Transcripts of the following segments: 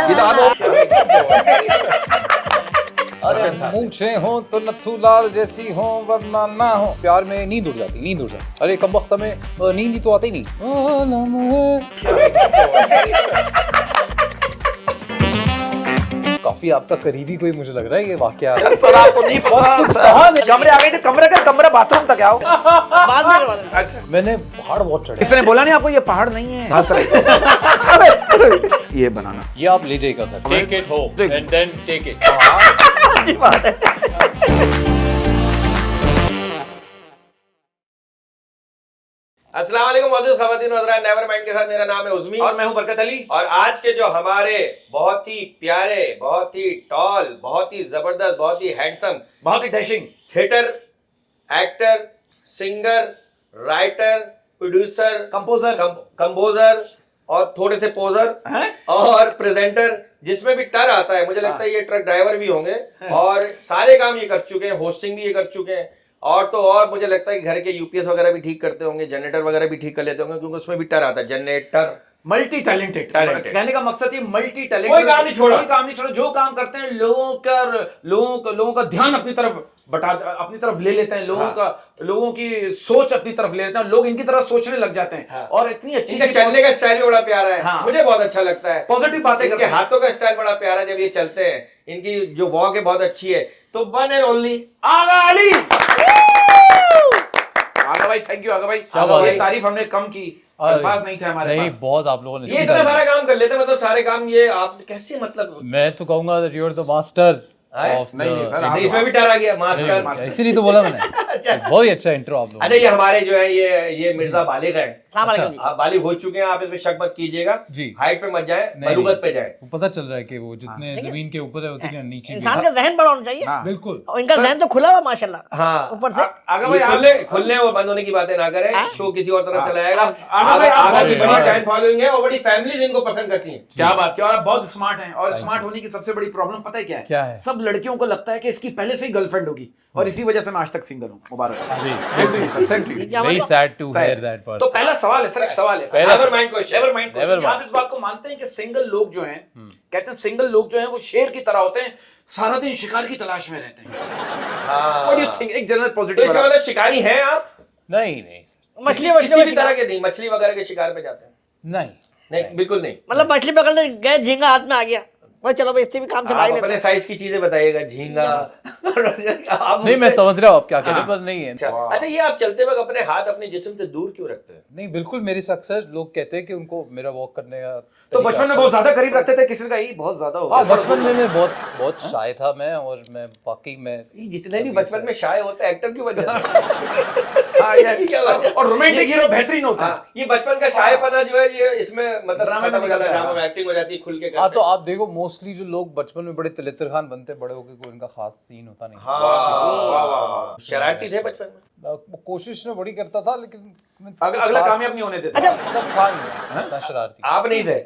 ये तो आप अरे मूछे हो तो नथु लाल जैसी हो वरना ना हो, प्यार में नींद उड़ जाती। अरे कम वक्त में नींद ही तो आती नहीं। काफी आपका करीबी कोई मुझे लग रहा है ये वाकया। सर आपको नहीं पता, कमरे आ गए थे, कमरा बाथरूम तक आओ। बाद में करवा देना। मैंने पहाड़ बहुत चढ़े। किसने बोला नहीं आपको ये पहाड़ नहीं है? हाँ सर। ये बनाना, ये आप ले जाइएगा घर। Take it home and then take it. अच्छी बात है। अस्सलाम वालेकुम मौजूद ख़वातीन व हज़रात, नेवर माइंड के साथ मेरा नाम है उज़्मी और मैं हूं बरकत अली। और आज के जो हमारे बहुत ही प्यारे, बहुत ही टॉल, बहुत ही जबरदस्त, बहुत ही हैंडसम, बहुत ही dashing theatre actor, singer, writer, producer, composer और थोड़े से पोजर और प्रेजेंटर, जिसमें भी टर आता है, मुझे लगता है ये ट्रक ड्राइवर भी होंगे और सारे काम ये कर चुके हैं, होस्टिंग भी ये कर चुके हैं और तो और मुझे लगता है कि घर के यूपीएस वगैरह भी ठीक करते होंगे, जनरेटर वगैरह भी ठीक कर लेते होंगे, क्योंकि उसमें भी टर आता है, जनरेटर। Multi talented. कहने का मकसद ये मल्टी टैलेंटेड। कोई काम नहीं छोड़ा, जो काम करते हैं लोगों का ध्यान अपनी तरफ ले लेते हैं, लोगों की सोच अपनी तरफ ले लेते हैं, लोग इनकी तरफ सोचने लग जाते हैं और इतनी अच्छी चलने का स्टाइल भी बड़ा प्यारा है, मुझे बहुत अच्छा लगता है। पॉजिटिव बातें करते हैं, हाथों का स्टाइल बड़ा प्यारा है जब ये चलते हैं, इनकी जो वॉक है बहुत अच्छी है। तो वन एंड ओनली आगा अली। आगा भाई, थैंक यू आगा भाई। ये तारीफ हमने कम की, अल्फाज नहीं थे हमारे पास। नहीं, बहुत आप लोगों ने ये इतना सारा काम कर लेते, मतलब सारे काम ये आप कैसे, मतलब मैं तो कहूंगा that you are the master. नहीं सर, इसमें भी डर आ गया, मास्टर, इसीलिए तो बोला मैंने। बहुत ही अच्छा इंट्रो आप लोगों। अच्छा, ये हमारे जो है ये मिर्जा बालिग है, अच्छा। आप बालिग हो चुके हैं, आप इसमें शक मत कीजिएगा जी। हाइट पे मत जाए, बलूगत पे जाए। वो पता चल रहा है कि वो जितने जमीन के ऊपर है उतने नीचे। इंसान का जहन बड़ा होना चाहिए। बिल्कुल, इनका जहन तो खुला हुआ माशाल्लाह। हाँ, ऊपर से खुलने और बंद होने की बातें ना करें, शो किसी और तरफ चला जाएगा। फैन फॉलोइंग है और बड़ी फैमिलीज इनको पसंद करती हैं। क्या बात, क्या आप बहुत स्मार्ट हैं। और स्मार्ट होने की सबसे बड़ी प्रॉब्लम पता है क्या है? सब लड़कियों को लगता है कि इसकी पहले से ही गर्लफ्रेंड होगी और इसी वजह से मैं आज तक सिंगल हूँ। मुबारक। Very sad to hear that part. तो पहला सवाल है सर, एक सवाल है, नेवर माइंड क्वेश्चन। आप इस बात को मानते हैं कि सिंगल लोग जो हैं, कहते हैं सिंगल लोग जो हैं वो शेर की तरह होते हैं, सारा दिन शिकार की तलाश में रहते हैं। What do you think? एक जनरल पॉजिटिव। इसका मतलब शिकारी हैं आप? नहीं, मछली तरह के नहीं, मछली वगैरह के शिकार पे जाते हैं? नहीं, बिल्कुल नहीं। मतलब मछली पकड़ने गए, झींगा हाथ में आ गया, भाई चलो भाई इससे भी काम चला ही लेते हैं। अपने साइज की चीजें बताइएगा, झींगा। नहीं, मैं समझ रहा हूँ आप क्या कह रहे हैं, पर नहीं है। अच्छा, ये आप चलते वक्त अपने हाथ अपने जिस्म से दूर क्यों रखते हैं? नहीं, बिल्कुल, मेरे से अक्सर लोग कहते हैं कि उनको मेरा वॉक करने का तो बचपन में बहुत ज्यादा करीब रखते थे, किसी का ही बहुत ज्यादा हो। हाँ, बचपन में मैं बहुत शाय था मैं, और मैं बाकी मैं जितने भी बचपन में शाय होते हैं एक्टर क्यों बन जाते और रोमांटिक हीरो बेहतरीन होता है। ये बचपन का शायपना जो है ये इसमें मतलब ड्रामा में एक्टिंग हो जाती है, खुल के। हाँ, तो आप देखो मोस्टली जो लोग बचपन में बड़े तिलतर खान बनते, बड़े होकर कोई इनका खास सीन होता नहीं। हाँ, शरारती थे बचपन में। कोशिश में बड़ी करता था, लेकिन अगला कामयाब नहीं होने देता। अच्छा, शरारती आप नहीं थे।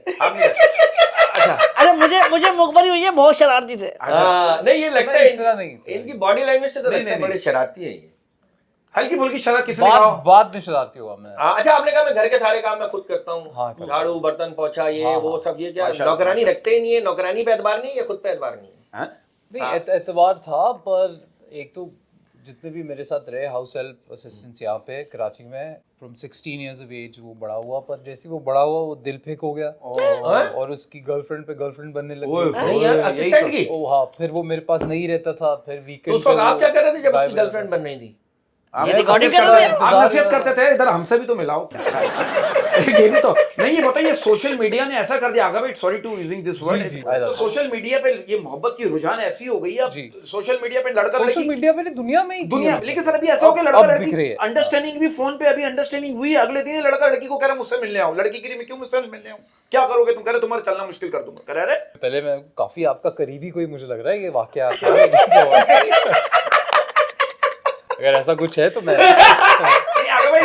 अरे मुझे मुखबरी हुई है, बहुत शरारती थे। नहीं, ये लगता है इतना नहीं, इनकी बॉडी लैंग्वेज से तो लगता है बड़े शरारती है ये। हल्की फुल्की शरारत किसने कहा? बाद में शरारती हुआ मैं। अच्छा, आपने कहा मैं घर के सारे काम मैं खुद करता हूँ। हाँ, झाड़ू, बर्तन, पोछा, ये वो सब। ये क्या नौकरानी रखते ही नहीं है? नौकरानी पे एतबार नहीं है, खुद पे एतबार नहीं है? नहीं, एतबार था, पर एक तो जितने भी मेरे साथ रहे हाउस हेल्प असिस्टेंट्स यहाँ पे कराची में, फ्रॉम 16 इयर्स ऑफ एज वो बड़ा हुआ, पर जैसे वो बड़ा हुआ वो दिल फेंक हो गया और उसकी गर्लफ्रेंड पे गर्लफ्रेंड बनने लगी। हाँ, फिर वो मेरे पास नहीं रहता था, फिर वीकेंड। उस वक्त आप क्या कर रहे थे जब उसकी गर्लफ्रेंड बन रही थी? आप नसीहत करते थे, इधर हमसे भी तो मिलाओ। ये भी तो नहीं, ये बताइए सोशल मीडिया ने ऐसा कर दिया। आगे sorry to using this word, तो सोशल मीडिया पे ये मोहब्बत की रुझान ऐसी हो गई है। अब सोशल मीडिया पे लड़का सोशल मीडिया पे दुनिया में ही दुनिया, लेकिन सर अभी ऐसा हो गया लड़का लड़की अंडरस्टैंडिंग भी फोन पे, अभी अंडरस्टैंडिंग हुई, अगले दिन लड़का लड़की को कह रहा मुझसे मिलने आओ। लड़की के लिए मैं क्यों मुझसे मिलने आऊं, क्या करोगे तुम? कह रहे तुम्हारा चलना मुश्किल कर दूंगा। कह रहे पहले मैं काफी आपका करीबी कोई मुझे लग रहा है ये वाकया। अगर ऐसा कुछ है तो मैं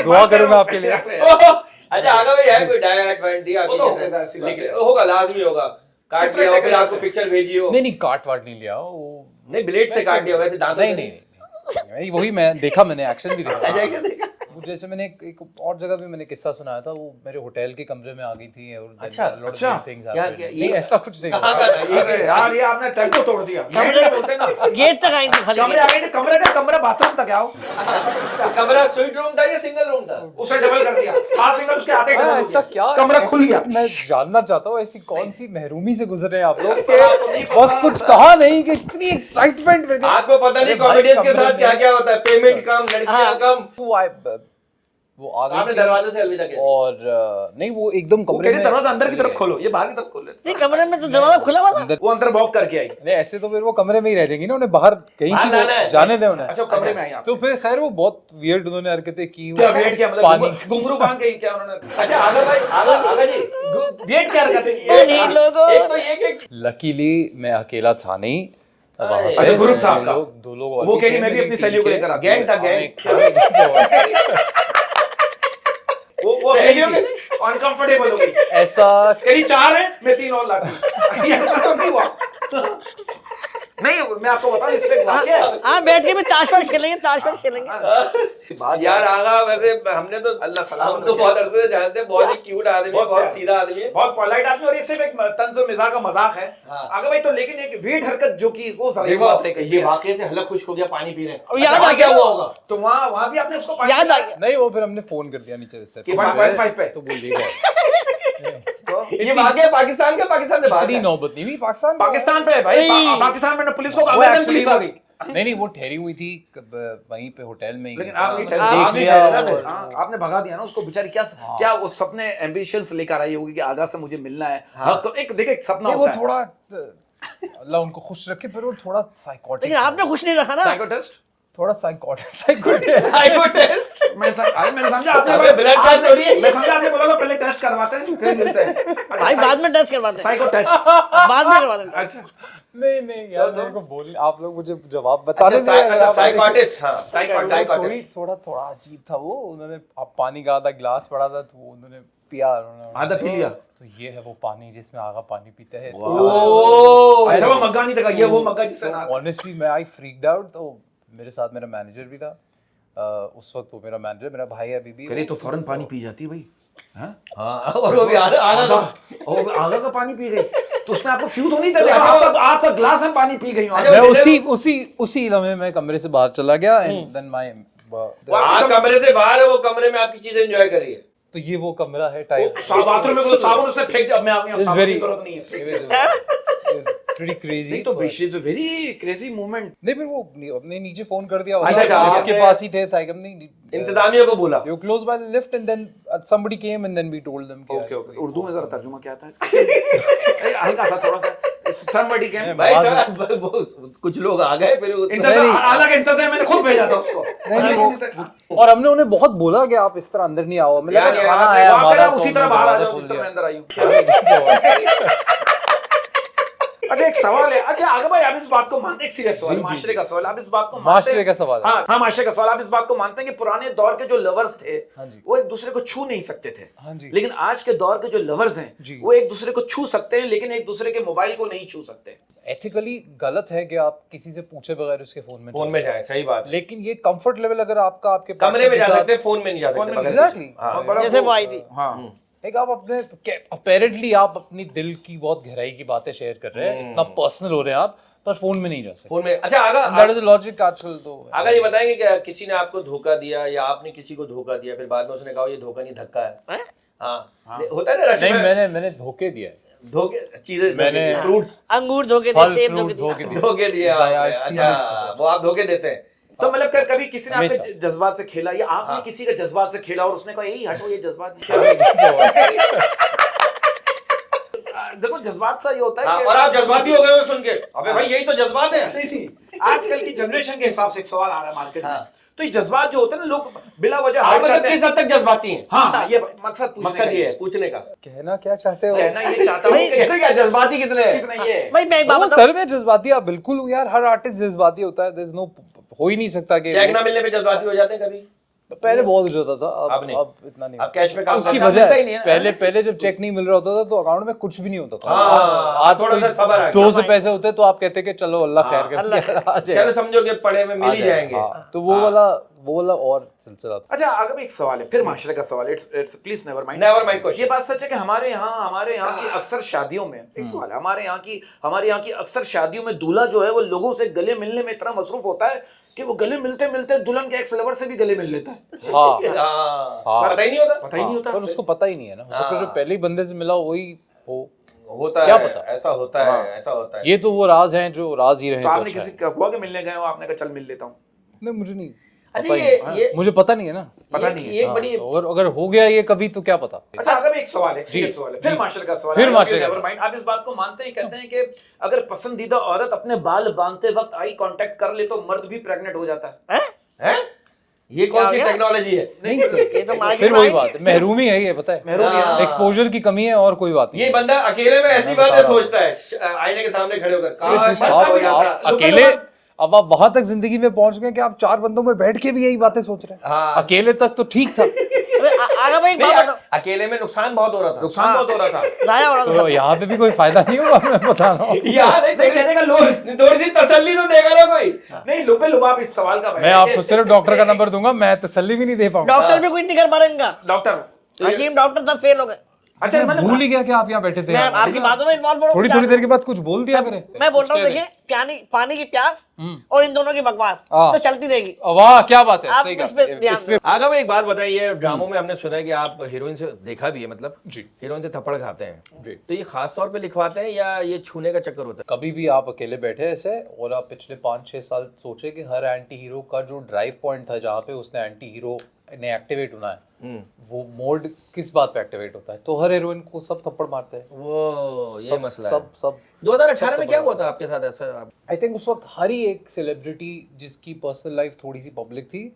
दुआ करूंगा आपके लिए। अच्छा, आगे भाई है कोई डायरेक्ट पॉइंट दिया होगा, लाजमी होगा। काट दिया फिर आपको पिक्चर भेजी हो? नहीं, काट वाट नहीं लिया वो, नहीं ब्लेड से काट दिया वैसे दांतों नहीं, वही मैं देखा, मैंने एक्शन भी देखा। वो जैसे मैंने एक और जगह भी मैंने किस्सा सुनाया था, वो मेरे होटल के कमरे में आ गई थी और अच्छा, क्या नहीं ऐसा कुछ नहीं कहाँ हुआ। का था? अरे यार ये आपने टेम्पो तोड़ दिया। कमरे ये बोलते हैं ना, गेट तक आई थी खाली कमरे आ गए थे, कमरा बाथरूम तक आओ, कमरा स्वीट रूम था या सिंगल रूम था? उसे डबल कर दिया, था सिंगल, उसके आते ही डबल हो ऐसा गया। क्या कमरा खुल गया। मैं जानना चाहता हूँ ऐसी कौन सी महरूमी से गुजरे आप लोग के बस कुछ कहा नहीं कि इतनी एक्साइटमेंट आपको पता नहीं कॉमेडियंस के साथ क्या क्या होता है, पेमेंट कम, लड़कियां कम। वो आ गई आपने थी दरवाजे से अलविदा कह और नहीं वो एकदम वो कमरे कह रही में दरवाजा अंदर की तरफ खोलो, ये बाहर की तरफ खोल लेते। नहीं कमरे में तो दरवाजा खुला हुआ था। वो अंदर वॉक करके आई। नहीं ऐसे तो फिर वो कमरे में ही रह जाएंगी ना, उन्हें बाहर कहीं बाहर की जाना है। वो जाने दे उन्हें। अच्छा वो कमरे में आई आप। तो फिर खैर वो बहुत वियर्ड उन्होंने हरकतें की। क्या वेट किया, मतलब पानी घुंघरू बांध गई क्या उन्होंने? अच्छा आगा भाई, आगा जी, वेट क्या करते नहीं लोगों एक तो ये कि लकीली मैं अकेला था नहीं वहाँ पे। अच्छा, ग्रुप था आपका? दो लोग और वो भी कह रही थे मैं भी मेरी अपनी टीम सहेलियों को के। लेकर आती गैंग था, गैंग। वो अनकंफर्टेबल हो गई। ऐसा कहीं 4 हैं, मैं 3 और लाती। ऐसा तो नहीं हुआ। नहीं मैं आपको बताऊं इस पे एक वाकया है। हाँ बैठ के भी ताश वाश खेलेंगे, ताश वाश खेलेंगे। बात यार आगा वैसे हमने तो अल्लाह सलामत हम तो रखे। बहुत अरसे से जानते हैं, बहुत ही क्यूट आदमी है, बहुत प्यारा। सीधा आदमी है। बहुत पोलाइट आदमी, और ये सिर्फ एक तंज और मिजाज का मजाक है। हाँ। आगे भाई तो लेकिन एक वेट हरकत जो की वो सारी देखो बात है ये वाकई से हलक खुश हो गया, पानी पी रहे हैं। और याद अच्छा, आ क्या गया हुआ होगा? तो वहाँ भी आपने उसको पानी याद आ पिलाया? गया। नहीं वो फिर हमने फोन कर दिया नीचे से कि 1.5 पे? तो बोल दिया ये वाकई पाकिस्तान से बाहर इतनी है। नौबत नहीं हुई पाकिस्तान पाकिस्तान पे है भाई। नहीं। पाकिस्तान में पुलिस को वो अमेरिकन actually पुलिस आ गई। नहीं वो ठहरी हुई थी वहीं पे होटल में ही। लेकिन आप नहीं देख ठहरे, आप नहीं लिया ठहरे ना और- फिर। हाँ, आपने भगा दिया ना उसको बेचारी। क्या वो सपने एम्बिशंस लेकर आई होगी कि आगा से मुझे मिलना है। हाँ, एक देखिए एक सपना नहीं, वो होता है। थोड़ा अल्लाह उनको खुश रखे, पर वो थोड़ा साइकोटिक लेकिन आपने खुश नहीं रखा ना। साइकोटेस्ट थोड़ा साइकोटिक साइको टेस्ट। मैंने समझा अबे आपने ब्लड टेस्ट थोड़ी है। मैं समझा आपने बोला था पहले टेस्ट करवाते हैं फिर मिलते हैं। भाई बाद में टेस्ट करवाते हैं, साइको टेस्ट। बाद में करवाते हैं। अच्छा नहीं यार मेरे को बोल आप लोग मुझे जवाब बताने अच्छा, दीजिए अगर आप- साइकोटिस्ट, हाँ, थोड़ी साइकोटिस्ट। थोड़ा अजीब था वो। उन्होंने आप पानी का आधा गिलास पड़ा था तो उन्होंने पिया, उन्होंने आधा पी लिया। तो ये है वो पानी जिसमें आगा पानी पीते हैं। ओह, अच्छा वो मग्गा नहीं था, ये वो मग्गा जिससे ना ऑनेस्टली मैं आई फ्रीक्ड आउट। तो मेरे साथ मेरा मैनेजर भी था उस वक्त। वो मेरा मैनेजर मेरा भाई है अभी भी। करे तो फौरन पानी पी जाती है भाई। हाँ? हाँ, और वो भी आधा और आगा का पानी पी गई तो उसने आपको क्यों तो नहीं था देखा? आपका ग्लास में पानी पी गई हूँ। मैं उसी लम्हे में कमरे से बाहर चला गया एंड देन माय आप कमरे से बाहर है, वो कमरे में आपकी चीजें एंजॉय करिए। तो ये वो कमरा है टाइप बाथरूम में कोई साबुन उसने फेंक दिया, अब मैं आ गया, It's साबुन की very- जरूरत नहीं है। pretty crazy। नहीं तो she is a very crazy movement. नहीं फिर वो अपने नीचे फोन कर दिया अच्छा, आपके आपने- पास ही थे था नहीं इंतजामिया को बोला। they were close by the lift and then somebody came and then we told them okay okay Urdu में जरा तर्जुमा क्या था इसका? हल्का सा थोड़ा सा somebody came। भाई बाद साहब, कुछ लोग आ गए फिर इंतजार, हालांकि इंतजार मैंने खुद भेजा था उसको। और हमने उन्हें बहुत बोला कि आप इस तरह अंदर नहीं आओ। मैंने यार, कहा, यार, खाना आप आया वहाँ पे हमारा ना तो उसी हमने तरह बाहर आ दरवाजा जाओ खोल जिस तरह मैं दिया। अंदर आई हूँ। अच्छा एक सवाल है। अच्छा आगे भाई आप इस बात को मानते हैं, सीरियस सवाल, माशरे का सवाल, आप इस बात को मानते माशरे हैं? का सवाल है। हाँ माशरे का सवाल। आप इस बात को मानते हैं कि पुराने दौर के जो लवर्स थे हाँ जी। वो एक दूसरे को छू नहीं सकते थे, हाँ जी। लेकिन आज के दौर के जो लवर्स हैं जी। वो एक दूसरे को छू सकते हैं लेकिन एक दूसरे के मोबाइल को नहीं छू सकते। एथिकली गलत है कि आप किसी से पूछे बगैर उसके फोन में फोन में जाए, सही बात है। लेकिन ये कंफर्ट लेवल अगर आपका आपके कमरे में जा partner के सकते हैं, फोन में नहीं जा फोन सकते। में बगैर exactly। कुछ। हाँ, बड़ा जैसे वो आई थी। हाँ साथ एक आप अपने अपेरेंटली आप अपनी दिल की बहुत गहराई की बातें शेयर कर रहे हैं, इतना पर्सनल हो रहे हैं आप, पर फोन में नहीं जा सकते। फोन में। अच्छा आगा दैट इज द लॉजिक आजकल तो। आगा ये बताएंगे कि किसी ने आपको धोखा दिया या आपने किसी को धोखा दिया, फिर बाद में उसने कहा ये धोखा नहीं धक्का है। हैं? हाँ, होता है ना रश नहीं में मैंने धोखे दिया है। धोखे, चीजें मैंने- फ्रूट्स अंगूर धोके फल दे, सेब फ्रूट धोके धोखे दे। दिए। धोखे दिए I've आपने। seen अच्छा, वो आप धोखे देते हैं। तो मतलब कर कभी किसी ने आपके हमेशा। जज्बात से खेला या आपने हाँ। किसी के जज्बात से खेला और उसने कहा यही हटो ये जज्बात नहीं। देखो जज्बात सा ये होता है हाँ, कि और आप जज्बाती हो गए हो सुन के। अबे भाई यही तो जज्बात है। नहीं, आजकल की जनरेशन के हिसाब से एक सवाल आ रहा है मार्केट में। हाँ। तो ये जज्बात जो होते हैं ना लोग बिला वजह आप हर्ट मतलब करते किस हैं। हद तक जज्बाती हैं? हाँ ये मकसद पूछने मकसद का ये है पूछने का। कहना क्या चाहते हो? कहना ये चाहता हूँ कि कहने क्या जज्बाती कितने हैं? कितना ये है। भाई मैं एक बात वो बताऊं, सर में जज्बाती आप बिल्कुल यार हर आर्टिस्ट जज्बाती होता है। देयर इज नो हो ही नहीं सकता कि चेक ना मिलने पे जज्बाती हो जाते हैं कभी? पहले बहुत हो जाता था, अब नहीं। अब इतना नहीं अब होता। कैश में काम उसकी करना वजह मिलता ही नहीं है ना। पहले जब चेक नहीं मिल रहा होता था तो अकाउंट में कुछ भी नहीं होता था। हाँ, आज थोड़ा सा खबर आ गया। 200 पैसे होते तो आप कहते कि चलो अल्लाह खैर करे, आ जाएगा। चलो समझो कि पढ़े में मिल आ ही जाएगा, जाएंगे। हाँ। तो वो वाला और सिलसिला था। अच्छा अगर एक सवाल है, फिर माशरे का सवाल है, it's please never mind. Never mind question। ये बात सच है कि हमारे यहाँ की अक्सर शादियों में, एक सवाल है, हमारे यहाँ की अक्सर शादियों में दूल्हा जो है वो लोगों से गले मिलने में इतना मसरूफ होता है कि वो गले मिलते मिलते दुल्हन के एक्स लवर से भी गले मिल लेता है। हाँ हाँ, पता ही नहीं होता। पता ही नहीं होता। पर उसको पता ही नहीं है ना, हो सकता है जो पहले ही बंदे से मिला वही हो। होता क्या है, पता? ऐसा होता है, ऐसा होता है। ये तो वो राज हैं जो राज ही रहे तो तो आपने अच्छा किसी है। का हुआ कि मिलने गए हो, आपने कहा चल मिल लेता हूँ? नहीं मुझे नहीं अच्छा पता ही नहीं। ये मुझे पता नहीं है ना। पता नहीं है। ये बड़ी अगर हो गया ये कभी तो क्या पता। अच्छा अगर एक सवाल है, सीरियस सवाल है, फिर माशरे का सवाल फिर है, माशरे का never mind। आप इस बात को मानते हैं, कहते हैं कि अगर पसंदीदा औरत अपने बाल बांधते वक्त आई कांटेक्ट कर ले तो मर्द भी प्रेग्नेंट हो जाता है? हैं? ये कौन क्या सी हो गया? टेक्नोलॉजी है? नहीं सर, ये तो मार्केट फिर में वही आएंगे। बात है, महरूमी है ये, पता है, हाँ। एक्सपोजर की कमी है और कोई बात नहीं। ये बंदा अकेले में ऐसी मैं बता बातें रहा हूँ। सोचता है आईने के सामने खड़े होकर, काश आप- ऐसा हो जाता। आप अकेले अब आप वहां तक जिंदगी में पहुंच गए कि आप 4 बंदों में बैठ के भी यही बातें सोच रहे हैं। हाँ। अकेले तक तो ठीक था, अबे आगे भाई एक नहीं, बात बताओ, अकेले में नुकसान बहुत हो रहा था। नुकसान बहुत हो रहा था। जाया हो रहा था तो यहाँ पे भी कोई फायदा नहीं होगा, मैं बता रहा हूँ। यार नहीं कहने का लोग थोड़ी सी तसल्ली तो देगा ना कोई। नहीं लुबे लुबाब इस सवाल का मैं आपको सिर्फ डॉक्टर का नंबर दूंगा, मैं तसल्ली भी नहीं दे पाऊंगा। डॉक्टर भी कुछ नहीं कर पा रहे इनका, डॉक्टर। हकीम डॉक्टर सब फेल हो गए। अच्छा मैंने भूल ही गया कि आप यहाँ बैठे थे। मैं आपकी बातों में इन्वॉल्व हो थोड़ी थोड़ी देर के बाद कुछ बोल दिया करें। मैं बोल रहा हूँ, देखिए पानी की प्यास और इन दोनों की बकवास हाँ। तो चलती रहेगी। वाह क्या बात है, आप सही इस पे कहा। ध्यान इस पे आगा में एक बात बताइए, ड्रामों में हमने सुना है कि आप हीरोइन से देखा भी है, मतलब जी। हीरोइन से थप्पड़ खाते हैं जी। तो ये खास तौर पे लिखवाते हैं या ये छूने का चक्कर होता कभी भी आप अकेले बैठे ऐसे और आप पिछले 5-6 साल सोचे कि हर एंटी हीरो का जो ड्राइव पॉइंट था जहाँ पे उसने एंटी हीरो ने एक्टिवेट होना है, वो मोड किस बात पे एक्टिवेट होता है? तो हर हीरोइन को सब थप्पड़ मारते हैं। है? वो ये मसला सब सब है। 2018 में क्या हुआ था आपके साथ ऐसा? आप आई थिंक उस वक्त हर ही एक सेलिब्रिटी जिसकी पर्सनल लाइफ थोड़ी सी पब्लिक थी,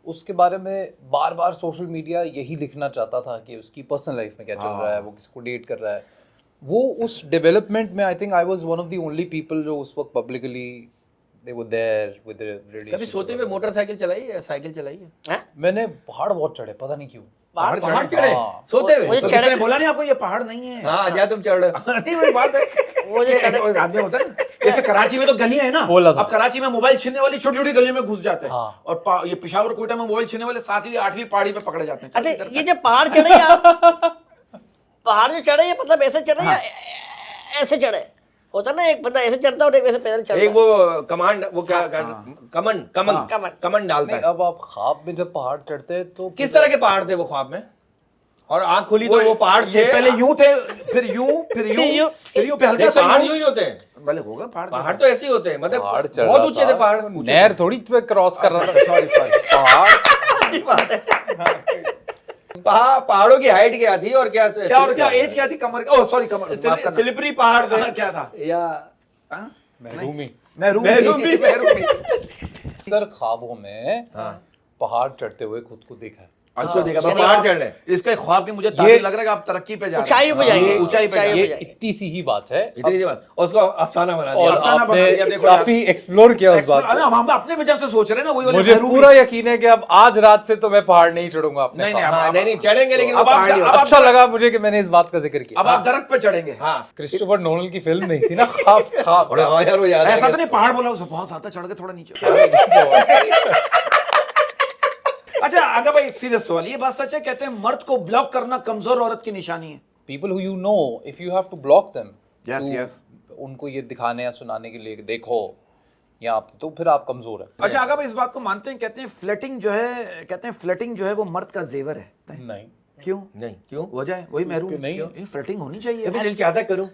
उसके बारे में बार बार सोशल मीडिया यही लिखना चाहता था कि उसकी पर्सनल लाइफ में क्या चल रहा है, वो किसको डेट कर रहा है। वो उस डेवलपमेंट में I think I was one of the only people जो उस वक्त publicly they were there with the कभी रिलेशनशिप। सोते हुए मोटरसाइकिल चलाई है, साइकिल चलाई है? मैंने पहाड़ बहुत चढ़े, पता नहीं क्यों। पहाड़ चढ़े हाँ। सोते हुए? वो तो चढ़े- किसने बोला नहीं आपको ये पहाड़ नहीं है? हाँ जा तुम चढ़ रहे हो। नहीं वही बात है, वो जो चढ़े- वो आदमी होता है ना, जैसे कराची में तो गलियां है ना, बोला था। अब कराची में मोबाइल छीनने वाली छोटी छोटी गलियों में घुस जाते हैं, हाँ। और ये पिशावर कोयटा में मोबाइल छीनने वाले 7वीं 8वीं पहाड़ी पे पकड़े जाते हैं। अच्छा ये जो पहाड़ चढ़े आप पहाड़ जो चढ़े ये मतलब ऐसे चढ़े या ऐसे चढ़े? होता ना एक बंदा ऐसे चढ़ता है और एक वैसे पैदल चढ़ता एक है। वो कमांड, वो क्या कमन कमन कमन। कमन डालता नहीं, है। अब आप ख्वाब में जब पहाड़ चढ़ते हैं तो किस तरह के पहाड़ थे वो ख्वाब में? और आंख खुली तो वो पहाड़ ये थे। पहले यूं थे, फिर यूं, फिर यूं, यूं। फिर यूं, फिर हल्का नहीं, सा पहाड़ यूं। यूं ही होते हैं। भले होगा पहाड़ पहाड़ तो ऐसे ही होते हैं, पहाड़ मतलब चढ़ बहुत रहा ऊंचे थे था। पहाड़। नहर थोड़ी पे क्रॉस कर रहा था। सॉरी सॉरी पहाड़ अच्छी बात है। पहाड़ों की हाइट क्या थी और क्या क्या और क्या एज क्या थी कमर का? ओह सॉरी कमर, माफ करना। स्लिपरी पहाड़ थे हाँ, क्या था? या हाँ? महरूमी। महरूमी। सर ख्वाबों में हाँ। पहाड़ चढ़ते हुए खुद को देखा है। अच्छा देखा तो पहाड़ चढ़ रहे। इसका एक ख्वाब की मुझे तारीफ लग रहा है कि आप तरक्की पे जा रहे हैं। ऊंचाई पे जाएंगे, हाँ, ऊंचाई पे ऊंचाई जाएंगे। पे ये जाएंगे। इतनी सी ही बात है इतनी सी बात, उसको अफसाना बना दिया। और अफसाना बना आपने दिया, देखो यार। काफी एक्सप्लोर किया उस बात अरे को। हम अपने वजह से सोच रहे हैं ना, वही वाले मुझे महरूमी। पूरा यकीन है कि अब आज रात से तो मैं पहाड़ नहीं चढ़ूंगा अपने नहीं, नहीं, ख्वाब। हाँ, नहीं चढ़ेंगे लेकिन वो अब आप- पहाड़ नहीं अब होता। आप- अच्छा लगा मुझे कि मैंने इस बात का जिक्र किया। अब आप दरख्त पे चढ़ेंगे। हाँ क्रिस्टोफर नोलन की फिल्म नहीं थी ना ख्वाब ख्वाब। और हाँ यार वो याद ऐसा है तो नहीं पहाड़ बोला उसे, बहुत ज्यादा चढ़ के थोड़ा नीचे। अच्छा अगर भाई एक सीरियस सवाल, ये बात सच है, कहते हैं मर्द को ब्लॉक करना कमजोर औरत की निशानी है? People who you know, if you have to block them, Yes, to yes. उनको ये दिखाने या सुनाने के लिए कि देखो या आप, तो फिर आप कमजोर है। अच्छा अगर भाई इस बात को मानते हैं, कहते हैं फ्लर्टिंग जो है, कहते हैं फ्लर्टिंग जो है वो मर्द का जेवर है। नहीं क्यों? नहीं क्यों? वजह है वही महरूम। क्यों नहीं? ये फ्लर्टिंग होनी चाहिए। अभी दिल चाहता करूं।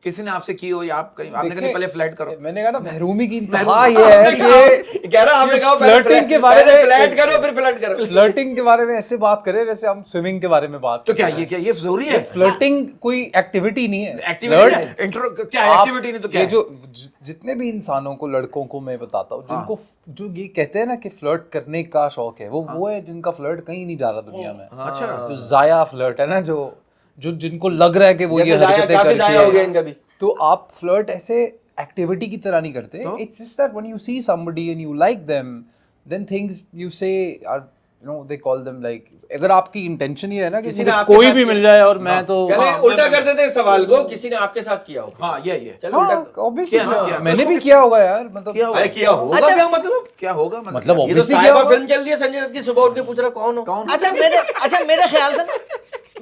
किसी ने आपसे की हो या आप कहीं, आपने कहा देखिए, पहले फ्लर्ट करो। मैंने कहा ना महरूमी की इंतहा महरूमी- ये है कि कह रहा आपने कहा flirting के बारे में- फ्लैट करो फिर फ्लर्ट करो। फ्लर्टिंग के बारे में ऐसे बात करें जैसे हम स्विमिंग के बारे में बात तो कर क्या रहे हैं। ये जरूरी है? फ्लर्टिंग कोई एक्टिविटी नहीं है। एक्टिविटी Flirt- इंट्रो क्या है? आप- एक्टिविटी नहीं तो क्या ये है? जो जितने भी इंसानों को, लड़कों को मैं बताता हूँ जिनको जो ये कहते हैं ना कि फ्लर्ट करने का शौक है, वो है जिनका फ्लर्ट कहीं नहीं जा रहा दुनिया में। अच्छा जो जाया फ्लर्ट है ना, जो जिनको लग रहा है कि वो ये जैसे जाया- हरकतें काफी जाया हो गया करके, इनका भी। तो आप फ्लर्ट ऐसे एक्टिविटी की तरह नहीं करते। तो? It's just that when you see somebody and you like them, then things you say are you know they call them like अगर आपकी इंटेंशन ही है ना कि किसी ने मुझे आपके कोई साथ भी किया। मिल जाए और मैं तो चले हाँ, उल्टा मैं- कर देते हैं सवाल को, किसी ने आपके साथ किया हो। हाँ ये चलो हाँ, उल्टा obviously किया ना, किया। मैंने उसको भी किस- किया होगा यार मतलब किया होगा। अरे किया होगा अच्छा। क्या मतलब? क्या होगा मतलब ये तो obviously किया साहिबा होगा फिल्म चल रही है, संजय दत्त की, सुबह उठ के पूछ रहा कौन हो? कौन अच्छा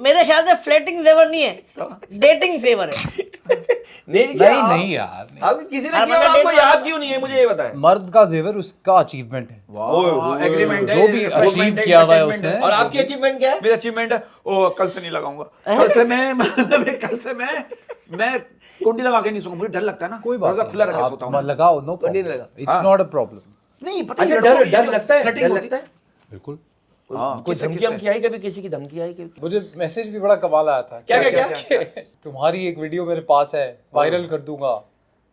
मेरे ख्याल से फ्लर्टिंग जेवर नहीं है, डेटिंग जेवर है। नहीं यार नहीं। अब किसी ने हर किया और बंदा आपको डेट याद क्यों नहीं है, मुझे ये बताएं। मर्द का जेवर उसका अचीवमेंट है एग्रीमेंट जो भी achieve किया हुआ है उसने। और आपकी अचीवमेंट क्या है? मेरा अचीवमेंट है ओ कल से नहीं लगाऊंगा, कल से मैं कुंडी लगा के नहीं सोऊंगा, मुझे डर लगता है ना, कोई बात दरवाजा खुला रख के नहीं, सोता आप हूँ। लगाओ नो नहीं प्रॉब्लम, लगा। इट्स हाँ। Not a problem. नहीं पता अच्छा है डर लगता है, flirting डर होती लगता है। बिल्कुल हाँ, कोई किससे- धमकी किससे? हमकी आई कभी, किसी की धमकी आई कभी? मुझे मैसेज भी बड़ा कमाल आया था क्या क्या क्या- क्या? क्या- तुम्हारी एक वीडियो मेरे पास है, वायरल कर दूंगा,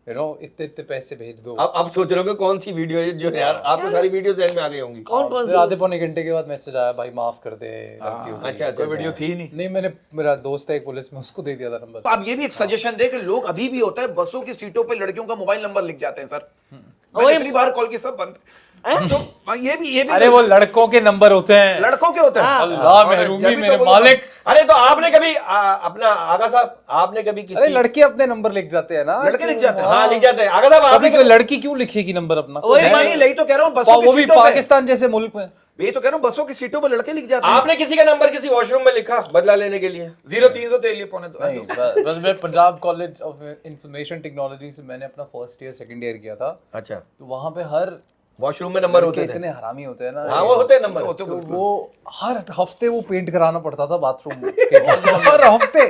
यू नो इतने इतने पैसे भेज दो। अब सोच रहे हो कौन सी वीडियो है जो यार आपको सारी वीडियो ध्यान में आ गई होंगी। कौन फिर आधे पौने घंटे के बाद मैसेज आया, भाई माफ कर दे, गलती हो गई। अच्छा कोई वीडियो थी नहीं। नहीं मैंने, मेरा दोस्त है एक पुलिस में, उसको दे दिया था नंबर। तो आप ये भी एक सजेशन दे कि लोग अभी भी होता है बसों की सीटों पे लड़कियों का मोबाइल नंबर लिख जाते हैं सर, मैंने इतनी बार कॉल की सब बंद। तो ये भी अरे वो लड़कों के नंबर होते हैं। लड़कों के होते हैं। अल्लाह महरूमी जब भी मेरे तो बोलो- मालिक। अरे तो आपने कभी अपना आगा साहब, आपने कभी अरे किसी लड़के अपने नंबर लिख जाते हैं ना, लड़के लिख जाते हैं। हाँ लिख जाते हैं आगा साहब, कभी आपने कोई लड़की क्यों लिखेगी नंबर अपना? वही मैं नहीं यही तो कह रहा हूँ बसों वो की भी सीटों पे, पाकिस्तान जैसे मुल्क में। यही तो कह रहा हूँ बसों की सीटों पे लड़के लिख जाते हैं। आपने किसी का नंबर किसी वॉशरूम में लिखा बदला लेने के लिए? 0300 दे लिए पौने नहीं, दो। बस मैं Punjab college of information technology से मैंने अपना फर्स्ट ईयर सेकंड ईयर किया था, अच्छा, तो वहाँ पे हर वॉशरूम में नंबर होते लड़के थे? इतने हरामी होते हैं ना, हाँ वो होते हैं नंबर। होते तो वो हर हफ्ते वो पेंट कराना पड़ता था बाथरूम के हर हफ्ते।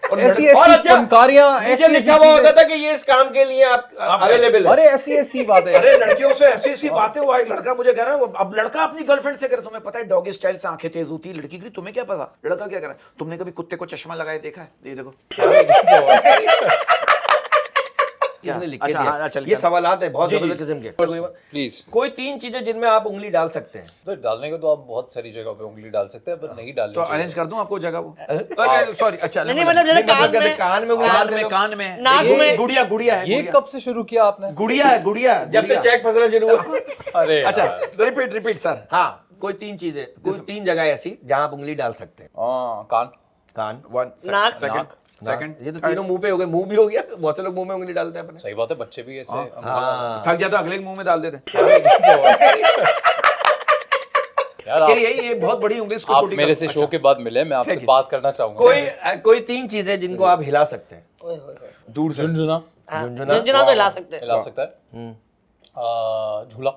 और ऐसी और ऐसी अच्छा, फनकारियां, नीचे ऐसी लिखा ऐसी हुआ होता चीजें। था कि ये इस काम के लिए आप अवेलेबल है। अरे ऐसी ऐसी बातें। अरे लड़कियों से ऐसी ऐसी बातें हुआ, एक लड़का मुझे कह रहा है, अब लड़का अपनी गर्लफ्रेंड से करे, तुम्हें पता है डॉगी स्टाइल से आंखें तेज होती है लड़की की, तुम्हें क्या पता? लड़का क्या कर रहा है, तुमने कभी कुत्ते को चश्मा लगाए देखा है? ये देखो किसने लिख के अच्छा, दिया? हाँ, चल, ये चल। सवालात है बहुत जी, जबरदस्त जी। किस्म के। प्लीज, कोई 3 चीजें जिनमें आप उंगली डाल सकते हैं। तो डालने को तो आप बहुत सारी जगह पे उंगली डाल सकते हैं, पर नहीं डालनी तो चाहिए। अरेंज कर दूं आपको जगह वो? सॉरी, अच्छा नहीं मतलब जैसे कान में उंगली कान डाल में, दो। कान में, नाक ये में। गुड़िया गुड़िया है, ये गुड़िया। कब से शुरू किया आपने? गुड़िया है, गुड़िया जब से चेक फंसना शुरू हुआ। अरे अच्छा यार। Repeat sir. हाँ कोई 3 चीजें, कोई 3 जगह ऐसी जहां आप उंगली डाल सकते हैं। हाँ, कान, कान, नाक। सेकंड ये तो तीनों मुंह पे हो गए। मुंह भी हो गया, बहुत से लोग मुंह में उंगली डालते हैं अपने। सही बात है, बच्चे भी ऐसे हाँ थक जाता अगले के मुंह में डाल देते यार कि आप, ये बहुत बड़ी उंगली इसको आप छोटी मेरे कर- से शो के बाद मिले, मैं आपसे ठीक है। बात करना चाहूंगा। कोई 3 चीजें जिनको आप हिला सकते हैं ओए होए होए। दूर से। झुनझुना हाँ, झुनझुना। झुनझुना तो हिला सकते हैं। हिला सकता है, झूला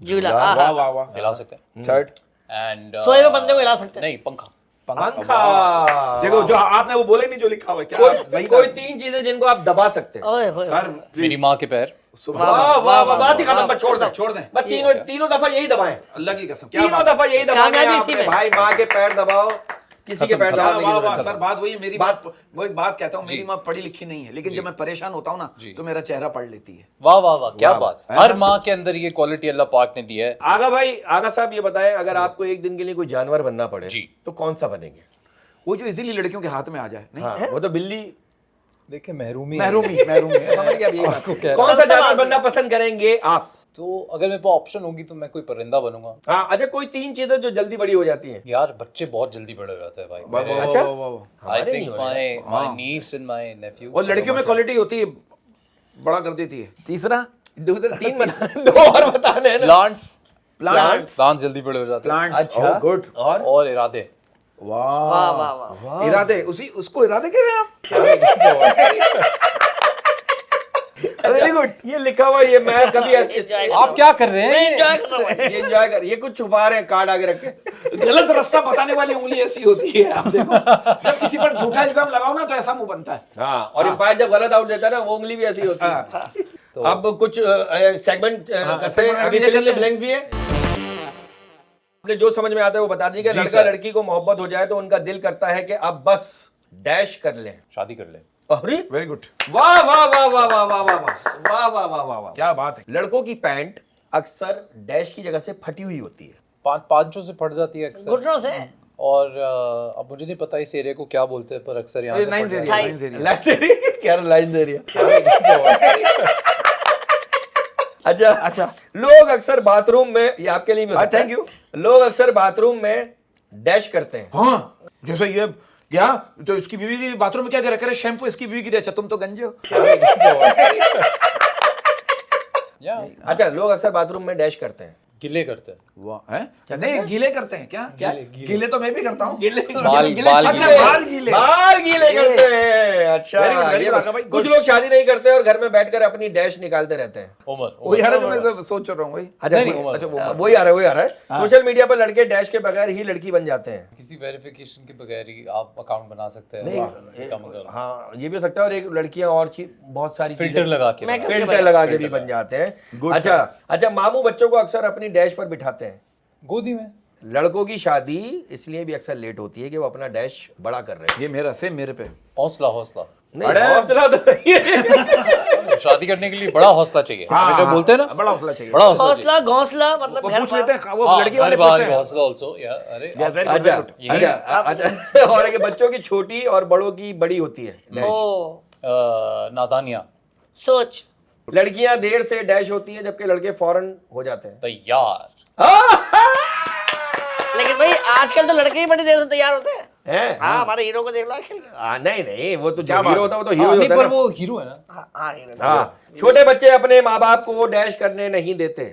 झूला वाह हाँ, वाह वाह। हिला सकते हैं, थर्ड, एंड सोए हुए बंदे को हिला सकते हैं। नहीं, पंखा। पंखा। देखो जो आपने वो बोले नहीं, जो लिखा हुआ है क्या सही कोई 3 चीजें जिनको आप दबा सकते हैं। ओए होए। सर मेरी माँ के पैर। वाह वाह वाह, बात ही खत्म, बस छोड़ दे। छोड़ दें। बस तीनों दफा यही दबाएं। अल्लाह की कसम, क्या तीनों बात है। दफा यही दबाएं कामयाबी आपने। इसी में। भाई माँ के पैर दबाओ, किसी के पैर खत्म, दबाने की वाह जरूरत वाह नहीं। सर, बात वही है मेरी बात- वो एक बात कहता हूँ, मेरी माँ पढ़ी लिखी नहीं है, लेकिन जब मैं परेशान होता हूँ ना तो मेरा चेहरा पढ़ लेती है। वाह वाह वाह, क्या वाह, बात। हर माँ के अंदर ये क्वालिटी अल्लाह पाक ने दी है। आगा भाई, आगा साहब ये बताएं, अगर आपको एक दिन के लिए कोई जानवर बनना पड़े जी। तो कौन सा बनेंगे? वो जो इजीली लड़कियों के हाथ में आ जाए। नहीं हाँ वो तो बिल्ली। देखिए महरूमी महरूमी समझ गया अब यही बात है। कौन सा जानवर बनना पसंद करेंगे आप? तो अगर मेरे पास ऑप्शन होगी तो मैं कोई परिंदा बनूंगा। हाँ अच्छा, कोई 3 चीजें जो जल्दी बड़ी हो जाती हैं। यार बच्चे बहुत जल्दी बड़े हो जाते हैं भाई। अच्छा? I think my niece and my Neiphiu. और लड़कियों में क्वालिटी होती है, बड़ा कर देती है। तीसरा, दूसरा 3 बता, 2 और बताने हैं ना। प्लांट्स, प्लांट्स, प्लांट्स जल्दी बड़े हो जाते हैं। प्लांट्स, अच्छा गुड। और इरादे। वाह वाह वाह वाह। इरादे, उसको इरादे कह रहे हैं आप? Very good. ये लिखा हुआ, ये मैं कभी Enjoy आप क्या कर रहे मैं हैं? एंजॉय कर रहा हूँ। ये एंजॉय कर, ये कुछ छुपा रहे हैं कार्ड आगे रख के। गलत रास्ता बताने वाली उंगली ऐसी होती है, आप देखो जब किसी पर झूठा इल्जाम लगाओ ना तो ऐसा मुंह बनता है। हाँ, और एम्पायर जब गलत आउट देता है ना, वो उंगली भी ऐसी होती है। अब कुछ सेगमेंट करते हैं। अभी ये फिलहाल ब्लैंक भी है। आपने जो समझ में आता है वो बता दीजिएगा। जी लड़का सर। लड़की को मोहब्बत हो जाए तो उनका दिल करता है कि अब बस डैश कर लें। शादी कर ले। अरे वेरी गुड, वाह वाह वाह वाह वाह वाह वाह वाह वाह वाह वाह वाह। क्या बात है। लड़कों की पैंट अक्सर डैश की जगह से फटी हुई होती है। पांचों से फट जाती है अक्सर। घुटनों से। और अब मुझे नहीं पता इस एरिया को क्या बोलते हैं, पर अक्सर यहाँ से नाइन फट जाती है। थाइस। लाइन दे रही है, क्या लाइन दे रही है? अच्छा अच्छा लोग अक्सर बाथरूम में, ये आपके लिए भी हो सकता है। Thank you. लोग अक्सर बाथरूम में डैश करते हैं। हाँ, जैसे ये क्या तो इसकी बीवी की बाथरूम में क्या कह रहा है, शैम्पू इसकी बीवी की, अच्छा तुम तो गंजे हो। या अच्छा, लोग अक्सर बाथरूम में डैश करते हैं। गिले करते हैं, वाह, हैं? नहीं, गीले करते हैं क्या? क्या गीले तो मैं भी करता हूँ। बाल बाल अच्छा, गीले। बाल गीले। बाल गीले करते हैं। अच्छा, Very good, very ये good, आगा भाई, कुछ good। लोग शादी नहीं करते और घर में बैठकर अपनी डैश निकालते रहते हैं। उमर वही आ रहा है जो मैं सोच रहा हूँ वही। अच्छा, नहीं, उमर। अच्छा, वो वही आ रहा है, वही आ रहा है। सोशल मीडिया पर लड़के डैश के बगैर ही लड़की बन जाते हैं। किसी वेरिफिकेशन के बगैर ही आप अकाउंट बना सकते हैं। नहीं, कम करो। हाँ, ये भी हो सकता है। और एक लड़कियां और चीज, बहुत सारी फिल्टर लगा के मैं- फिल्टर लगा के भी बन जाते हैं। Good, अच्छा अच्छा, मामू बच्चों को अक्सर अपनी डैश पर बिठाते हैं। गोदी में। लड़कों की शादी इसलिए भी अक्सर लेट होती है कि वो अपना डैश बड़ा कर रहे हैं। ये मेरा सेम मेरे पे। हौसला हौसला, नहीं, हौसला तो नहीं है। शादी करने के लिए बड़ा हौसला चाहिए। हाँ, हमेशा बोलते हैं ना, बड़ा हौसला चाहिए। बड़ा हौसला चाहिए। हौसला घोंसला मतलब वो घर पूछ बार। लेते हैं, वो हाँ, लड़की वाले हर बार पूछते हैं। हौसला ऑल्सो या अरे Yeah, very good, अच्छा very good। अच्छा अच्छा, और कि बच्चों की छोटी और बड़ों की बड़ी होती है डैश। ओ नादानिया, सोच। लड़कियां देर से डैश होती हैं जबकि लड़के फौरन हो जाते हैं। तैयार। लेकिन भाई आजकल तो लड़के ही बड़ी देर से तैयार होते हैं। हैं? हाँ, हमारे हीरो को देख लो आजकल। नहीं नहीं, वो तो जो क्या बात हीरो होता है वो तो हीरो हाँ, ही नहीं, होता है पर ना। वो हीरो है ना। हाँ हाँ हीरो। हाँ, छोटे बच्चे अपने माँ बाप को डैश करने नहीं देते।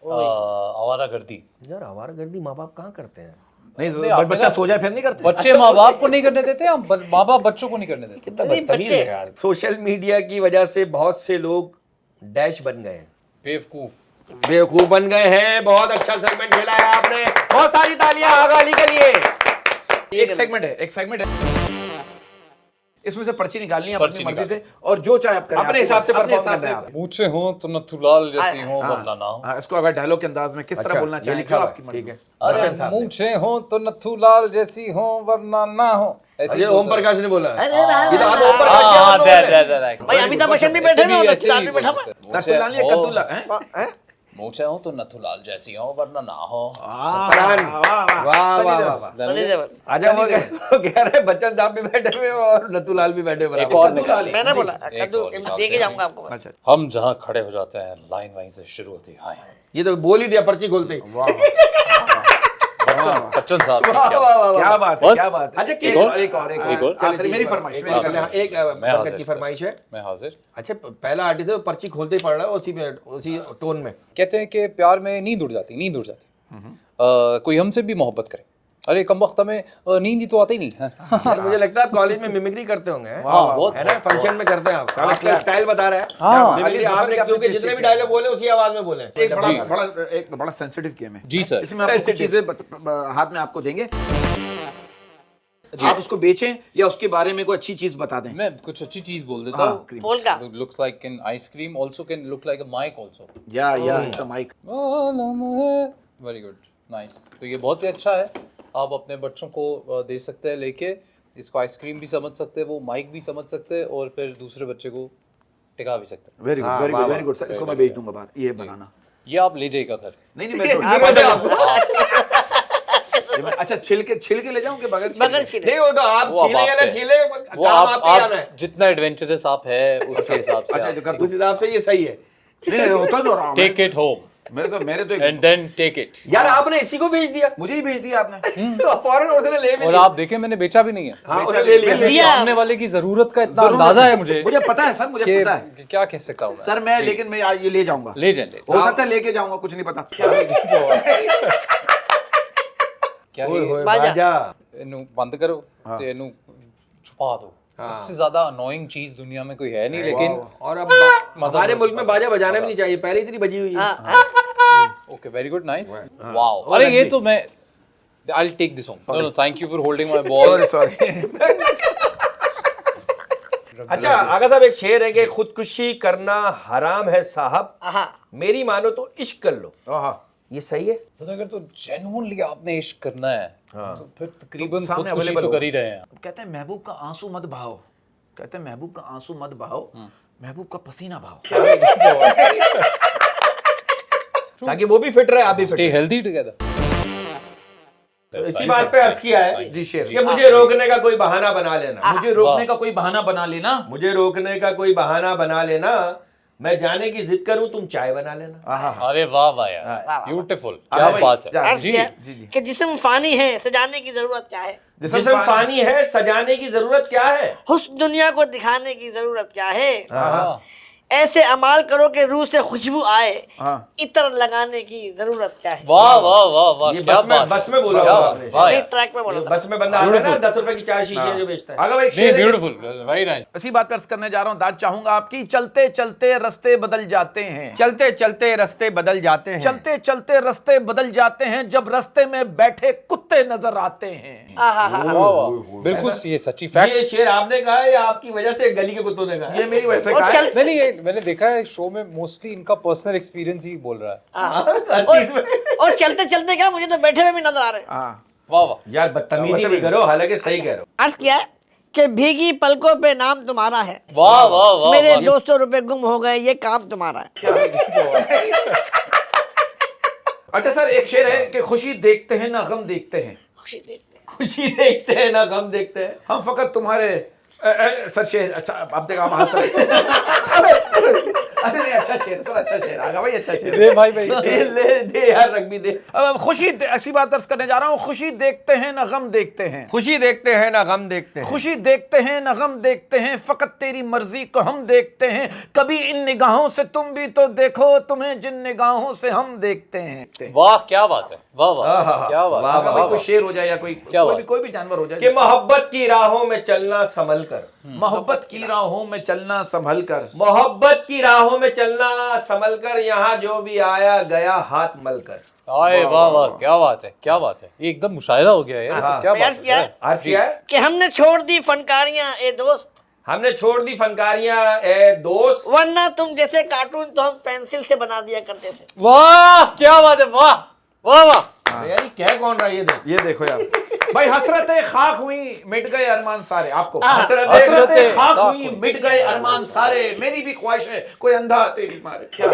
आवारागर्दी। यार, आवारागर्दी माँ बाप कहाँ करते हैं? नहीं, नहीं, आपने बच्चा कहा- सो जाए फिर नहीं करते। बच्चे माँ बाप को नहीं करने देते, हम माँ बाप बच्चों को नहीं करने देते। कितना नहीं, बदतमीज बच्चे- है यार। सोशल मीडिया की वजह से बहुत से लोग डैश बन गए हैं, बेवकूफ। बेवकूफ बन गए हैं। बहुत अच्छा सेगमेंट खेला है आपने, बहुत सारी तालियां आगा अली के लिए। एक सेगमेंट है, एक सेगमेंट है, इसमें से पर्ची निकालनी है अपनी पर्ची मर्जी से, और जो चाहे आप करें, अपने हिसाब से अपने परफॉर्म हिसाब करना है से। आप। मूछे हो तो नथुलाल जैसी हो वरना ना हो। हाँ, इसको अगर डायलॉग के अंदाज में किस तरह बोलना ये चाहिए, लिखा जो हुआ आपकी है, मर्जी। ठीक है। अरे बच्चन साहब ने। मूछे हो तो नथुलाल जैसी हो वरना ना हो। ऐसे ही अरे ओम बोलते हैं। प्रकाश ने बोला है। अरे वाह, ये तो आप वाह, ओम प्रकाश हाँ, के हाँ, आवाज में बोल रहे हैं। भाई अमिताभ बच्चन भी ऐसे बैठे हैं और ऐसे नथुलाल भी भी बैठा बोल हुआ है। सकते हैं। नथुलाल या मूछे हो- कद्दूला, हैं? हैं? मूछे हो तो नथुलाल जैसी हो वरना ना हो। फरहान। वाह वाह वाह वाह। सनी देओल। अच्छा, वो कह रहे हैं बच्चन साहब भी बैठे हुए और नथुलाल भी बैठे हुए। एक और निकाल। मैंने बोला एक कद्दू और निकालते दे के हैं। जाऊंगा आपको। अच्छा, हम जहाँ खड़े हो जाते हैं लाइन वहीं से शुरू होती है। हाय ये तो बोल ही दिया पर्ची खोलते ही। बच्चन साहब की वाह क्या वाह वाह वाह। क्या बात है, बस? क्या बात है। अच्छा, एक और, एक और, एक और। चलिए, मेरी फरमाइश, मेरी फरमाइश। एक मैं बरकत हाजिर की सर। फरमाइश है। मैं हाजिर। अच्छा, पहला आर्टिस्ट है, पर्ची खोलते ही पड़ रहा है उसी में, उसी टोन में। कहते हैं कि प्यार में नींद उड़ जाती, नींद उड़ जाती। कोई हमसे भी मोहब्बत करे, अरे कम वक्त में नींद ही तो आती नहीं है। यार, मुझे लगता है आप कॉलेज में मिमिक्री करते होंगे, हैं? हाँ, बहुत है ना, फंक्शन में करते हैं आप। आपका स्टाइल बता रहा है। हाँ। मिमिक्री आपने, क्योंकि जितने भी डायलॉग बोले उसी आवाज में बोले। एक बड़ा सेंसिटिव गेम है। जी सर। इसमें आपको कुछ चीजें हाथ में आपको देंगे, आप उसको बेचें या उसके बारे में कोई अच्छी चीज बता दें। मैं कुछ अच्छी चीज बोल देता हाँ, हूँ। बोल का। Looks like an ice cream, also can look like a mic also. या it's a mic. Very good, nice. तो ये बहुत ही अच्छा है, आप अपने बच्चों को दे सकते हैं लेके। इसको आइसक्रीम भी समझ सकते हैं, वो माइक भी समझ सकते हैं, और फिर दूसरे बच्चे को टिका भी सकते हैं। वेरी गुड, हाँ, वेरी वाह, गुड, वाह। Very good sir. इसको मैं भेज दूंगा बाहर, ये बनाना। ये आप ले जाइएगा घर। नहीं नहीं, मैं तो अच्छा, छिल के ले जाऊं कि बगैर बगैर छीले। नहीं, वो तो आप वो अब छीले या आप ना पे। छीले, वो काम आपके आना है। आप जितना एडवेंचरस आप है उसके हिसाब से अच्छा, आप जो कर उस हिसाब से ये सही है। नहीं होता तो रहा टेक इट होम मेरे तो एंड देन टेक इट। यार, आपने इसी को भेज दिया, मुझे ही भेज दिया आपने। तो फौरन उसने ले भी और लिया। आप देखें, मैंने बेचा भी नहीं है। हाँ, उसने ले लिया। मेरे दिया। सामने वाले की जरूरत का इतना जरूर अंदाजा है मुझे मुझे पता है सर, मुझे कि पता है क्या कह सकता हूँ मैं। सर। मैं लेकिन मैं आज ये ले जाऊंगा, ले जाए ले हो सकता है लेके जाऊंगा, कुछ नहीं पता। क्या ओए ये- होए, बाजा। बाजा। ਇਹਨੂੰ ਬੰਦ ਕਰੋ ਤੇ ਇਹਨੂੰ छुपा दो। इससे ज्यादा अनोइंग चीज दुनिया में कोई है नहीं, लेकिन और अब हमारे मुल्क में बाजा बजाना भी नहीं चाहिए, पहले इतनी बजी हुई है। हाँ, okay, very good, nice, wow. अरे ये तो मैं I'll take this home. No, thank you for holding my ball. Sorry. अच्छा, आगा साहब, एक शेर है कि खुदकुशी करना हराम है साहब, हाँ। मेरी मानो तो इश्क कर लो। हाँ, ये सही है। सर अगर तो जेन्युइनली आपने इश्क करना है तो फिर तकरीबन सामने खुदकुशी available तो हो। कर ही रहे हैं। कहते हैं महबूब का आंसू मत बहाओ, कहते हैं महबूब का आंसू मत बहाओ, महबूब का पसीना बहाओ। ताकि वो भी फिट रहे, आप भी फिट Stay healthy together. रहे। तो इसी बात पे अर्ज किया है जी शेर, कि मुझे रोकने का कोई बहाना बना लेना, मुझे रोकने का कोई बहाना बना लेना, मुझे रोकने का कोई बहाना बना लेना, मैं जाने की जिद करूं, तुम चाय बना लेना। आहा। अरे वाह वाह यार, वाह। ब्यूटीफुल, हाँ क्या भाई, बात है। जा- अर्ज जी, किया जी, जी। कि जिस्म फानी है, सजाने की जरूरत क्या है? जिस्म फानी है, सजाने की जरूरत क्या है? हुस्न दुनिया को दिखाने की जरूरत क्या है? हाँ। ऐसे अमाल करो कि रूह से खुशबू आए, हाँ। इतर लगाने की जरूरत क्या है? वाह वाह वाह वाह, ये क्या बस में बात है। बोला क्या होगा बात, आपने। वाह एक यार। ट्रैक में बोला था। बस में बंदा आता है ना 10 रुपए की चार शीशे जो बेचता है। अगर भाई एक नहीं, शेर है, ब्यूटीफुल, वेरी नाइस। इसी बात अर्ज करने जा रहा हूँ, दाद चाहूंगा आपकी। चलते चलते रास्ते बदल जाते हैं, चलते चलते रास्ते बदल जाते हैं। चलते चलते रास्ते बदल जाते हैं, जब रास्ते में बैठे कुत्ते नजर आते हैं। आहा हा वाह वाह, बिल्कुल ये सच्ची फैक्ट। ये शेर आपने कहा है या आपकी वजह से गली के कुत्तों ने कहा है? ये मेरी वजह से और कहा चल है। नहीं नहीं, ये मैंने देखा है शो में, मोस्टली इनका पर्सनल एक्सपीरियंस ही बोल रहा है। हर चीज में। और चलते चलते क्या, मुझे तो बैठे हुए भी नजर आ रहे हैं। हाँ। वाह वाह, यार बदतमीजी नहीं करो, हालांकि सही कह रहे हो। अर्ज किया है कि भीगी पलकों पे नाम तुम्हारा है, वाह वाह वाह, मेरे वाह। 200 रुपए गुम हो गए, ये काम तुम्हारा है। अच्छा सर, एक शेर है कि खुशी देखते हैं ना गम देखते हैं, खुशी देखते हैं। खुशी देखते हैं ना गम देखते हैं। हम फकत तुम्हारे सर शेर। अच्छा आप देखो, आप हंस रहे। अरे नहीं, अच्छा शेर सर, अच्छा शेर आगा भाई, अच्छा शेर। दे भाई भाई। दे यार, रख भी दे। अब खुशी ऐसी बात अर्ज करने जा रहा हूँ, खुशी देखते हैं ना गम देखते हैं, खुशी देखते हैं ना गम देखते हैं। खुशी देखते हैं ना गम देखते हैं, फकत तेरी मर्जी को हम देखते हैं। कभी इन निगाहों से तुम भी तो देखो, तुम्हें जिन निगाहों से हम देखते हैं। वाह क्या बात है, वाह वाह, आहा, क्या बात वाह, है, वाह, भाई वाह कोई वाह। शेर हो जाए या कोई क्या बात? कोई भी जानवर हो जाए कि मोहब्बत की राहों में चलना संभल कर, मोहब्बत की राहों में चलना संभल कर, मोहब्बत की राहों में चलना संभल कर, यहाँ जो भी आया गया हाथ मल कर। आए वाह वाह, क्या बात है, क्या बात है। ये एकदम मुशायरा हो गया यार, हाँ। तो क्या मैं बात अर्ज किया है। है आज किया है, कि हमने छोड़ दी फनकारियां ए दोस्त, हमने छोड़ दी फनकारियां ए दोस्त, वरना तुम जैसे कार्टून तो हम पेंसिल से बना दिया करते थे। वाह क्या बात है, वाह वाह वाह। यार ये क्या कौन रहा है ये देख। ये देखो यार भाई, हसरतें खाक हुई मिट गए अरमान सारे। आपको हसरतें हसरतें खाक खाक हुई हुई, मिट गए अरमान सारे, मेरी भी ख्वाहिश है कोई अंधा तेरी मारे। क्या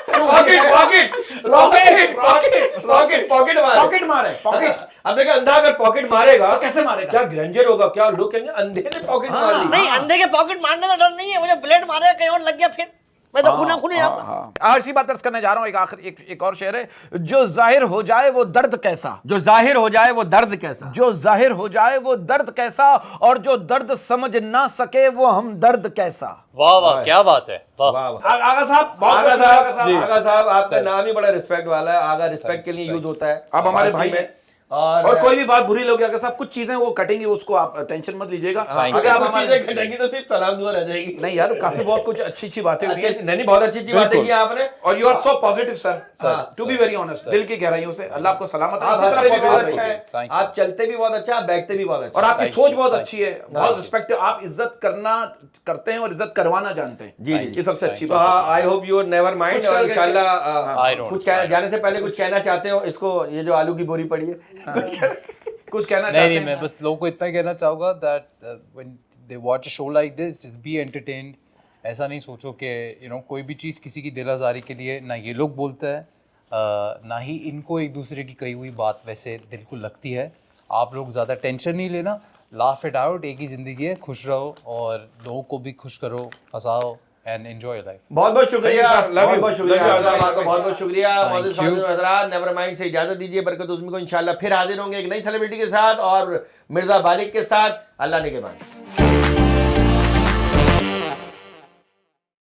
pocket pocket rocket pocket pocket pocket मारे, पॉकेट मारे, पॉकेट। अब देखा, अंधा अगर पॉकेट मारेगा तो कैसे मारेगा? क्या ग्रेंजर होगा, क्या लोग कहेंगे अंधे ने पॉकेट मार ली। नहीं, अंधे के पॉकेट मारने का डर नहीं है, मुझे ब्लेड मारेगा कहीं और लग गया फिर मैं तो खूना खूनी जाऊंगा। इसी बात अर्ज करने जा रहा हूँ। एक आखिर एक और शेर है, जो जाहिर हो जाए वो दर्द कैसा, जो जाहिर हो जाए वो दर्द कैसा, जो जाहिर हो जाए वो दर्द कैसा, और जो दर्द समझ ना सके वो हम दर्द कैसा। वाह वाह, क्या बात है, वाह। वाह वाह। आगा साहब, बहुत आगा बहुत साहब, शुक्रिया, आगा साहब, आपका नाम ही बड़ा रिस्पेक्ट वाला है। आगा रिस्पेक्ट के लिए यूज होता है। आप हमारे फारसी भाई हैं। में। और कोई भी बात बुरी लगे आगा साहब, कुछ चीजें वो कटेंगे, उसको आप टेंशन मत लीजिएगा। Thank अगर you. आप चीजें घटेंगी तो सिर्फ सलाम दुआ रह जाएगी। नहीं यार, काफी बहुत कुछ अच्छी अच्छी बातें हुई हैं। नहीं, बहुत अच्छी अच्छी बातें की आपने। और you are so positive sir, sir, to be very honest, दिल की गहराइयों से। अल्लाह आपको सलामत रखे, आप इसी तरह हंसते भी बहुत positive अच्छा रखिए। है, Thank you. आप चलते भी बहुत अच्छा, आप बैठते भी बहुत अच्छा। और आपकी Thank सोच you, बहुत thank अच्छी है, you. बहुत रिस्पेक्ट, आप इज्जत करते हैं और इज्जत करवाना जानते हैं। जी, जी, ये सबसे thank अच्छी you. बात है। I hope you never mind. कुछ और करके- इंशाल्लाह I don't- कुछ जाने से पहले कुछ कहना चाहते हो इसको, ये जो आलू की बोरी पड़ी है, कुछ कहना नहीं चाहते नहीं, हैं? मैं बस लोगों को इतना ही कहना चाहूँगा that when they watch a show like this, just be entertained. ऐसा नहीं सोचो कि कोई भी चीज़ किसी की दिल आज़ारी के लिए, ना ये लोग बोलते हैं, ना ही इनको एक दूसरे की कही हुई बात वैसे दिल को लगती है। आप लोग ज़्यादा टेंशन नहीं लेना, लाफ इट आउट, एक ही ज़िंदगी है, खुश रहो और लोगों को भी खुश करो, हंसाओ एंड एंजॉय लाइफ। बहुत बहुत शुक्रिया, Thank you, sir. Love बहुत you. बहुत शुक्रिया Love you. आपका, बहुत बहुत शुक्रिया। Thank you. हजरात, नेवर माइंड से इजाजत दीजिए, बरकत उज़्मी को इंशाल्लाह फिर हाजिर होंगे एक नई सेलिब्रिटी के साथ और मिर्जा बालिक के साथ। अल्लाह ने के बाद।